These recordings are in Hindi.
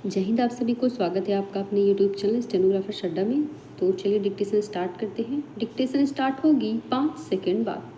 जय हिंद। आप सभी को स्वागत है आपका अपने YouTube चैनल स्टेनोग्राफर शड्डा में। तो चलिए डिक्टेशन स्टार्ट करते हैं। डिक्टेशन स्टार्ट होगी 5 सेकेंड बाद।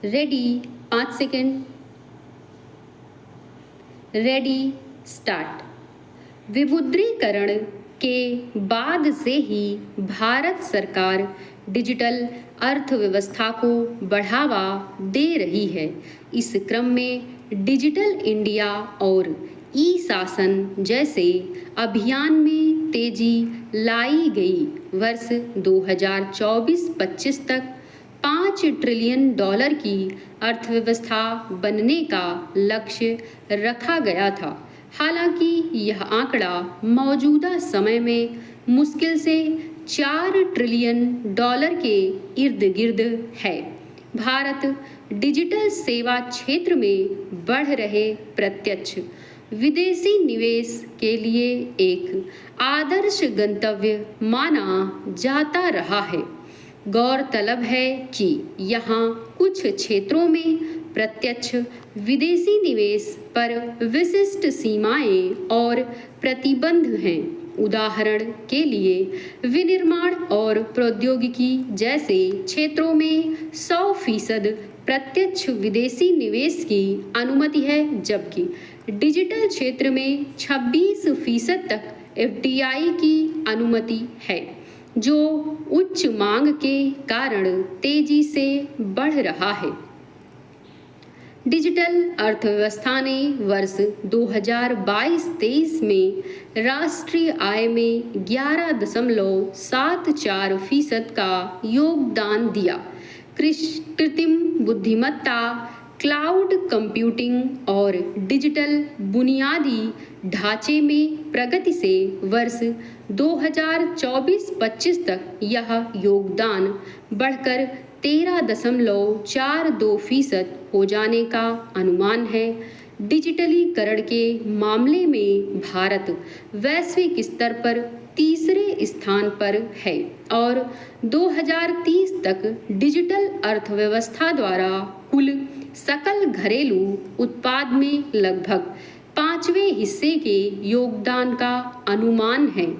Ready, 5 second. Ready, start. विमुद्रीकरण के बाद से ही भारत सरकार डिजिटल अर्थव्यवस्था को बढ़ावा दे रही है। इस क्रम में डिजिटल इंडिया और ई शासन जैसे अभियान में तेजी लाई गई। वर्ष 2024-25 तक $5 ट्रिलियन की अर्थव्यवस्था बनने का लक्ष्य रखा गया था। हालांकि यह आंकड़ा मौजूदा समय में मुश्किल से $4 ट्रिलियन के इर्द गिर्द है। भारत डिजिटल सेवा क्षेत्र में बढ़ रहे प्रत्यक्ष विदेशी निवेश के लिए एक आदर्श गंतव्य माना जाता रहा है। गौरतलब है कि यहाँ कुछ क्षेत्रों में प्रत्यक्ष विदेशी निवेश पर विशिष्ट सीमाएं और प्रतिबंध हैं। उदाहरण के लिए विनिर्माण और प्रौद्योगिकी जैसे क्षेत्रों में 100% प्रत्यक्ष विदेशी निवेश की अनुमति है, जबकि डिजिटल क्षेत्र में 26% तक FDI की अनुमति है, जो उच्च मांग के कारण तेजी से बढ़ रहा है। डिजिटल अर्थव्यवस्था ने वर्ष 2022-23 में राष्ट्रीय आय में 11.74% का योगदान दिया। कृत्रिम बुद्धिमत्ता, क्लाउड कंप्यूटिंग और डिजिटल बुनियादी ढांचे में प्रगति से वर्ष 2024-25 तक यह योगदान बढ़कर 13.42% हो जाने का अनुमान है। डिजिटलीकरण के मामले में भारत वैश्विक स्तर पर तीसरे स्थान पर है और 2030 तक डिजिटल अर्थव्यवस्था द्वारा कुल सकल घरेलू उत्पाद में लगभग 5वें हिस्से के योगदान का अनुमान है।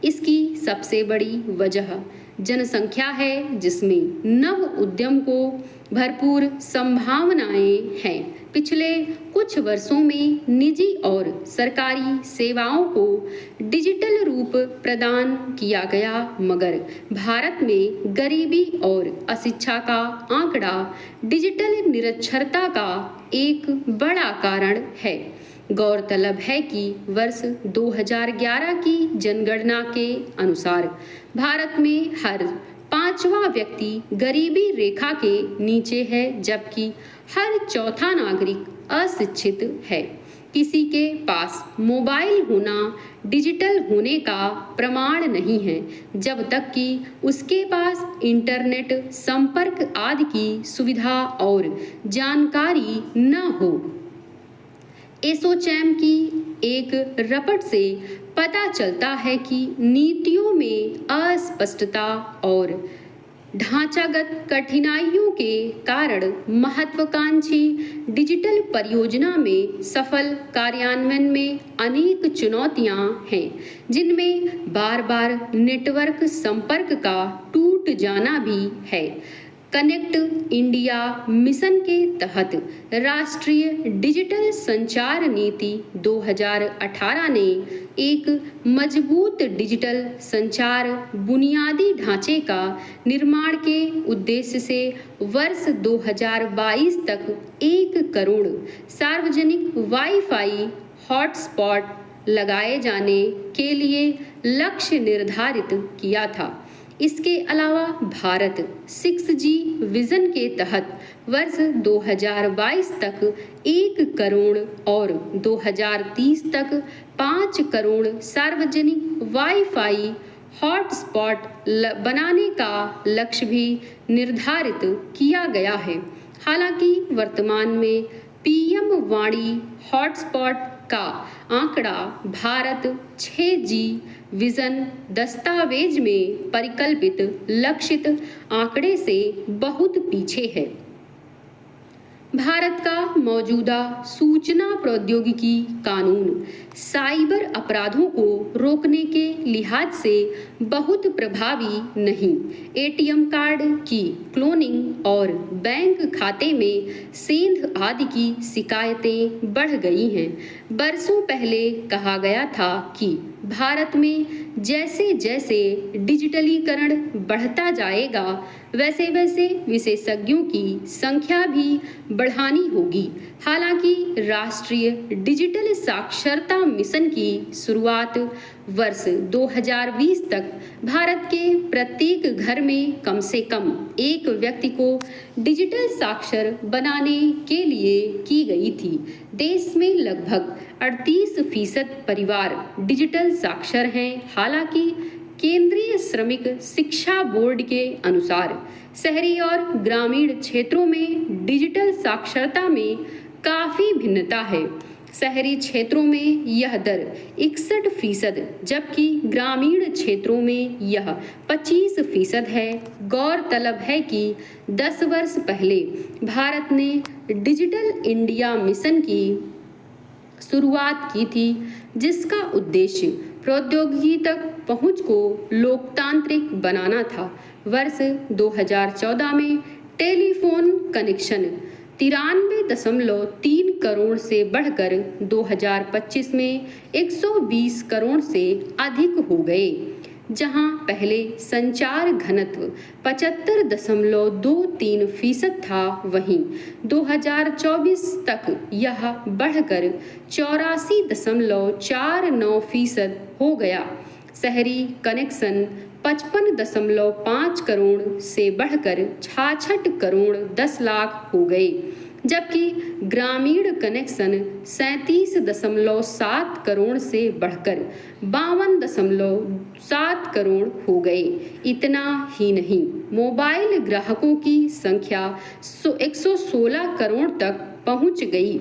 इसकी सबसे बड़ी वजह जनसंख्या है, जिसमें नव उद्यम को भरपूर संभावनाएं हैं। पिछले कुछ वर्षों में निजी और सरकारी सेवाओं को डिजिटल रूप प्रदान किया गया, मगर भारत में गरीबी और अशिक्षा का आंकड़ा डिजिटल निरक्षरता का एक बड़ा कारण है। गौरतलब है कि वर्ष 2011 की जनगणना के अनुसार भारत में हर 5वां व्यक्ति गरीबी रेखा के नीचे है, जबकि हर चौथा नागरिक अशिक्षित है। किसी के पास मोबाइल होना डिजिटल होने का प्रमाण नहीं है, जब तक कि उसके पास इंटरनेट संपर्क आदि की सुविधा और जानकारी न हो। एसोचैम की एक रिपोर्ट से पता चलता है कि नीतियों में अस्पष्टता और ढांचागत कठिनाइयों के कारण महत्वाकांक्षी डिजिटल परियोजना में सफल कार्यान्वयन में अनेक चुनौतियां हैं, जिनमें बार-बार नेटवर्क संपर्क का टूट जाना भी है। कनेक्ट इंडिया मिशन के तहत राष्ट्रीय डिजिटल संचार नीति 2018 ने एक मजबूत डिजिटल संचार बुनियादी ढांचे का निर्माण के उद्देश्य से वर्ष 2022 तक 1 करोड़ सार्वजनिक वाईफाई हॉटस्पॉट लगाए जाने के लिए लक्ष्य निर्धारित किया था। इसके अलावा भारत 6G विजन के तहत वर्ष 2022 तक 1 करोड़ और 2030 तक 5 करोड़ सार्वजनिक वाईफाई हॉटस्पॉट बनाने का लक्ष्य भी निर्धारित किया गया है। हालांकि वर्तमान में PM वाणी हॉटस्पॉट का आंकड़ा भारत 6G विजन दस्तावेज में परिकल्पित लक्षित आंकड़े से बहुत पीछे है। भारत का मौजूदा सूचना प्रौद्योगिकी कानून साइबर अपराधों को रोकने के लिहाज से बहुत प्रभावी नहीं। एटीएम कार्ड की क्लोनिंग और बैंक खाते में सेंध आदि की शिकायतें बढ़ गई हैं। बरसों पहले कहा गया था कि भारत में जैसे जैसे डिजिटलीकरण बढ़ता जाएगा वैसे वैसे विशेषज्ञों की संख्या भी बढ़ानी होगी। हालांकि राष्ट्रीय डिजिटल साक्षरता मिशन की शुरुआत वर्ष 2020 तक भारत के प्रत्येक घर में कम से कम एक व्यक्ति को डिजिटल साक्षर बनाने के लिए की गई थी। देश में लगभग 38% परिवार डिजिटल साक्षर हैं। हालांकि केंद्रीय श्रमिक शिक्षा बोर्ड के अनुसार शहरी और ग्रामीण क्षेत्रों में डिजिटल साक्षरता में काफ़ी भिन्नता है। शहरी क्षेत्रों में यह दर 61%, जबकि ग्रामीण क्षेत्रों में यह 25% है। गौरतलब है कि 10 वर्ष पहले भारत ने डिजिटल इंडिया मिशन की शुरुआत की थी, जिसका उद्देश्य प्रौद्योगिकी तक पहुंच को लोकतांत्रिक बनाना था। वर्ष 2014 में टेलीफोन कनेक्शन 93.3 करोड़ से बढ़कर 2025 में 120 करोड़ से अधिक हो गए। जहां पहले संचार घनत्व 75.23% था, वहीं 2024 तक यह बढ़कर 84.49% हो गया। शहरी कनेक्शन 55.5 करोड़ से बढ़कर 66 करोड़ 10 लाख हो गए, जबकि ग्रामीण कनेक्शन 37.7 करोड़ से बढ़कर 52.7 करोड़ हो गए। इतना ही नहीं, मोबाइल ग्राहकों की संख्या 116 करोड़ तक पहुंच गई।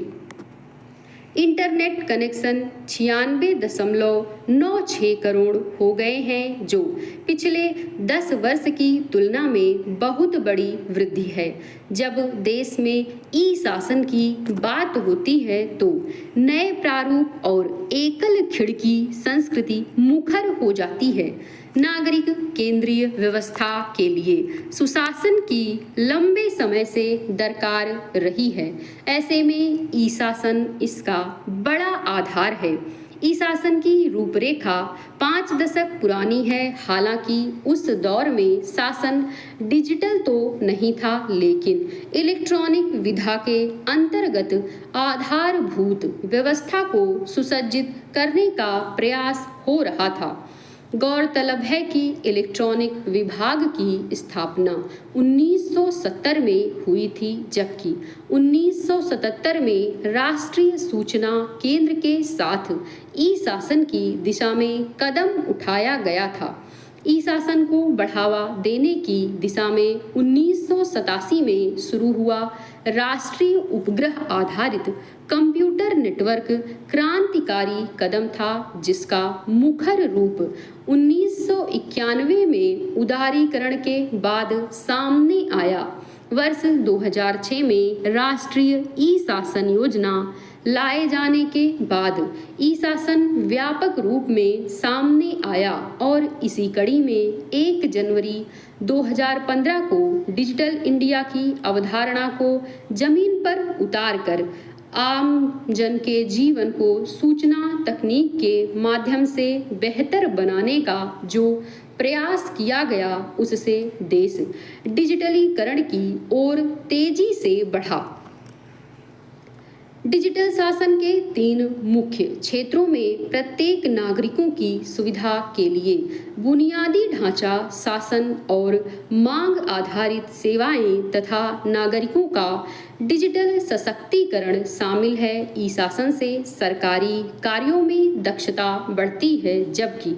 इंटरनेट कनेक्शन 96.96 करोड़ हो गए हैं, जो पिछले 10 वर्ष की तुलना में बहुत बड़ी वृद्धि है। जब देश में ई शासन की बात होती है तो नए प्रारूप और एकल खिड़की संस्कृति मुखर हो जाती है। नागरिक केंद्रीय व्यवस्था के लिए सुशासन की लंबे समय से दरकार रही है। ऐसे में ई शासन इसका बड़ा आधार है। ई शासन की रूपरेखा 5 दशक पुरानी है। हालांकि उस दौर में शासन डिजिटल तो नहीं था, लेकिन इलेक्ट्रॉनिक विधा के अंतर्गत आधारभूत व्यवस्था को सुसज्जित करने का प्रयास हो रहा था। गौरतलब है कि इलेक्ट्रॉनिक विभाग की स्थापना 1970 में हुई थी, जबकि 1977 में राष्ट्रीय सूचना केंद्र के साथ ई शासन की दिशा में कदम उठाया गया था। ई शासन को बढ़ावा देने की दिशा में 1987 में शुरू हुआ राष्ट्रीय उपग्रह आधारित कंप्यूटर नेटवर्क क्रांतिकारी कदम था, जिसका मुखर रूप 1991 में उदारीकरण के बाद सामने आया। वर्ष 2006 में राष्ट्रीय ई शासन योजना लाए जाने के बाद ई शासन व्यापक रूप में सामने आया और इसी कड़ी में 1 जनवरी 2015 को डिजिटल इंडिया की अवधारणा को जमीन पर उतारकर आम जन के जीवन को सूचना तकनीक के माध्यम से बेहतर बनाने का जो प्रयास किया गया, उससे देश डिजिटलीकरण की ओर तेजी से बढ़ा। डिजिटल शासन के 3 मुख्य क्षेत्रों में प्रत्येक नागरिकों की सुविधा के लिए बुनियादी ढांचा शासन और मांग आधारित सेवाएं तथा नागरिकों का डिजिटल सशक्तिकरण शामिल है। ई शासन से सरकारी कार्यों में दक्षता बढ़ती है, जबकि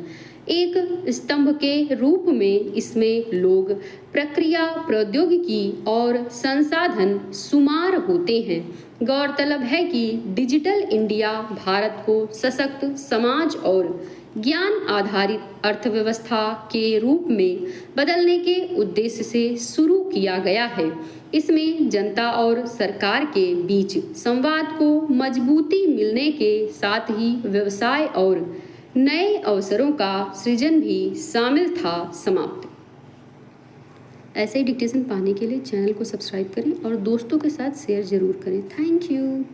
एक स्तंभ के रूप में इसमें लोग, प्रक्रिया, प्रौद्योगिकी और संसाधन शुमार होते हैं। गौरतलब है कि डिजिटल इंडिया भारत को सशक्त समाज और ज्ञान आधारित अर्थव्यवस्था के रूप में बदलने के उद्देश्य से शुरू किया गया है। इसमें जनता और सरकार के बीच संवाद को मजबूती मिलने के साथ ही व्यवसाय और नए अवसरों का सृजन भी शामिल था। समाप्त। ऐसे ही डिक्टेशन पाने के लिए चैनल को सब्सक्राइब करें और दोस्तों के साथ शेयर जरूर करें। Thank you.